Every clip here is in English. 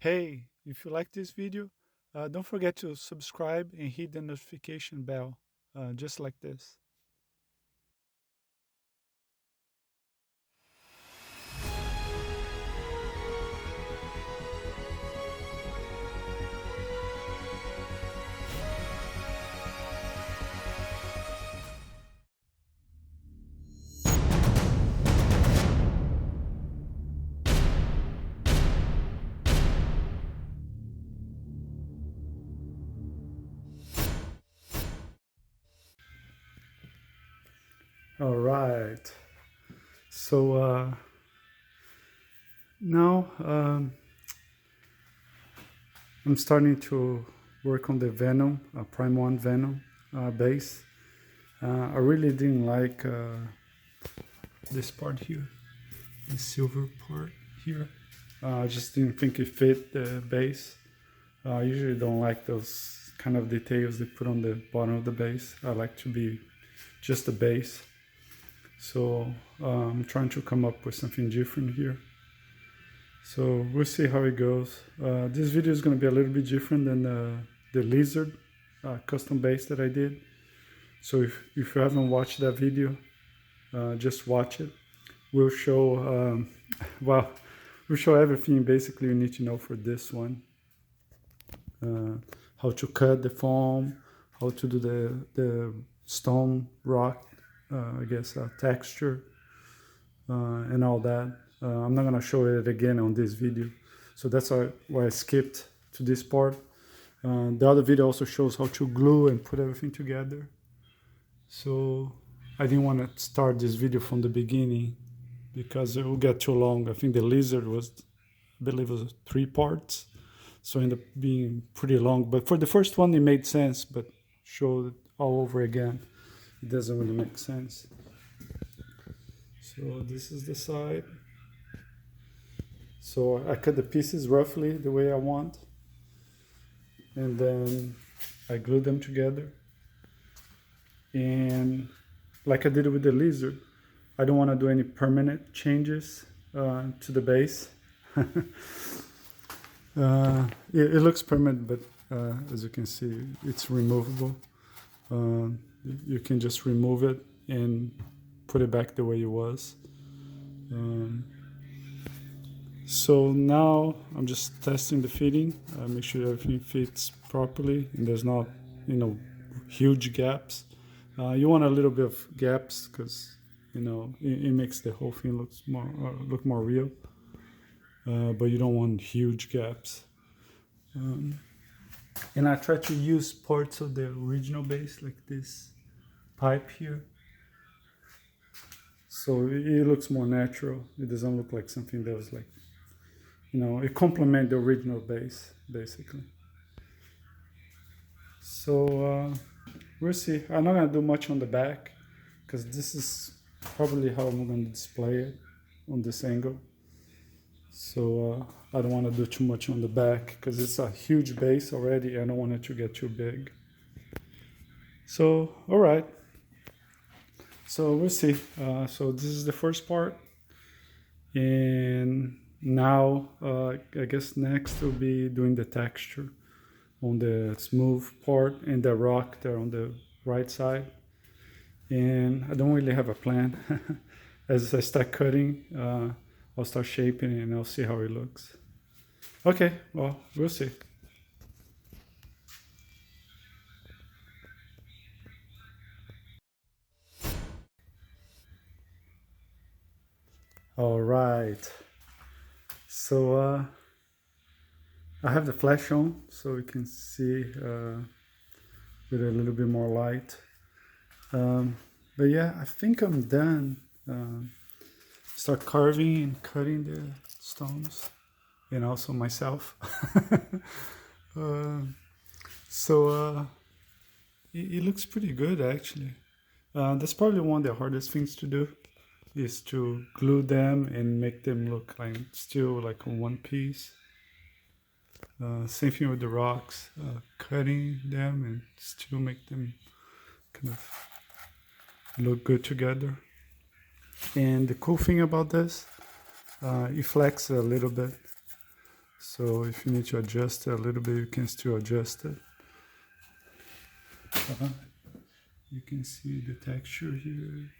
Hey, if you like this video, don't forget to subscribe and hit the notification bell, just like this. All right. So now I'm starting to work on the Venom, PRIME1 Venom base. I really didn't like this part here, the silver part here. I just didn't think it fit the base. I usually don't like those kind of details they put on the bottom of the base. I like to be just the base. So I'm trying to come up with something different here. So we'll see how it goes. This video is going to be a little bit different than the lizard custom base that I did. So if you haven't watched that video, just watch it. We'll show, we'll show everything basically you need to know for this one. How to cut the foam, how to do the stone rock, texture, and all that. I'm not gonna show it again on this video, so that's why I skipped to this part. The other video also shows how to glue and put everything together. So I didn't want to start this video from the beginning because it will get too long. I think the lizard was, I believe, it was 3 parts. So it ended up being pretty long. But for the first one, it made sense. But show it all over again, it doesn't really make sense. So this is the side. So I cut the pieces roughly the way I want. And then I glue them together. And like I did with the lizard, I don't want to do any permanent changes to the base. It looks permanent, but as you can see, it's removable. You can just remove it and put it back the way it was. So now I'm just testing the fitting, make sure everything fits properly and there's not, huge gaps. You want a little bit of gaps because, it makes the whole thing look more real. But you don't want huge gaps. And I try to use parts of the original base, like this pipe here. So it looks more natural. It doesn't look like something that was like, it complements the original base, basically. So we'll see. I'm not gonna do much on the back because this is probably how I'm gonna display it on this angle. So I don't want to do too much on the back because it's a huge base already. I don't want it to get too big. So, all right. So we'll see. So this is the first part. And now I guess next we'll be doing the texture on the smooth part and the rock there on the right side. And I don't really have a plan. As I start cutting, I'll start shaping it and I'll see how it looks. Okay, well, we'll see. All right. So I have the flash on so you can see with a little bit more light. But yeah, I think I'm done. Start carving and cutting the stones, and also myself. It looks pretty good actually. That's probably one of the hardest things to do, is to glue them and make them look like still like on one piece. Same thing with the rocks, cutting them and still make them kind of look good together. And the cool thing about this, it flexes a little bit. So if you need to adjust it a little bit, you can still adjust it. You can see the texture here.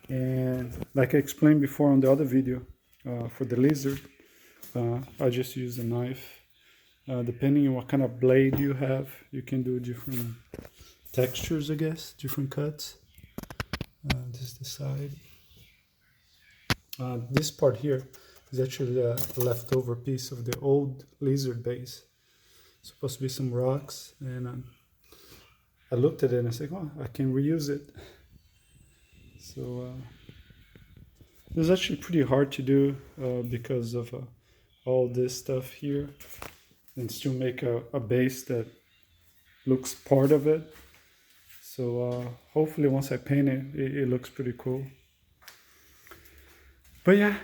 And like I explained before on the other video, for the lizard, I just use a knife. Depending on what kind of blade you have, you can do different textures, I guess, different cuts. This is the side. This part here is actually a leftover piece of the old lizard base. It's supposed to be some rocks, and I looked at it and I said, oh, I can reuse it. So it was actually pretty hard to do because of all this stuff here, and still make a base that looks part of it. So hopefully once I paint it, it looks pretty cool. But yeah,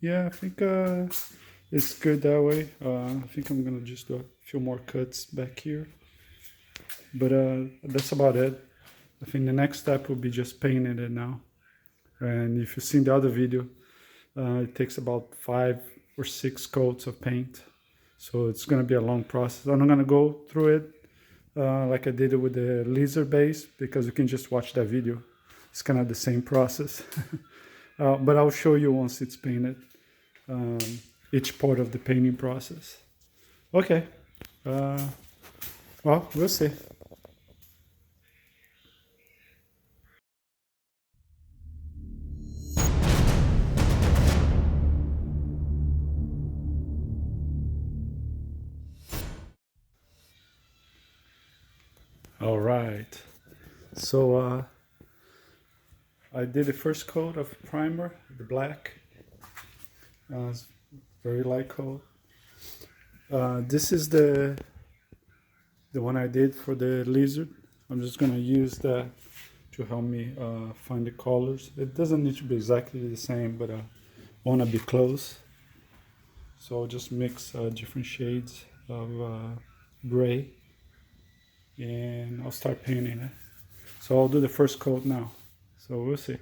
I think it's good that way. I think I'm gonna just do a few more cuts back here. But that's about it. I think the next step will be just painting it now. And if you've seen the other video, it takes about 5 or 6 coats of paint. So it's gonna be a long process. I'm not gonna go through it like I did it with the lizard base, because you can just watch that video. It's kind of the same process. But I'll show you once it's painted, each part of the painting process. Okay, well, we'll see. All right, so I did the first coat of primer, the black. It's very light coat. This is the one I did for the lizard. I'm just gonna use that to help me find the colors. It doesn't need to be exactly the same, but I wanna be close. So I'll just mix different shades of gray, and I'll start painting it. So I'll do the first coat now. So we'll see.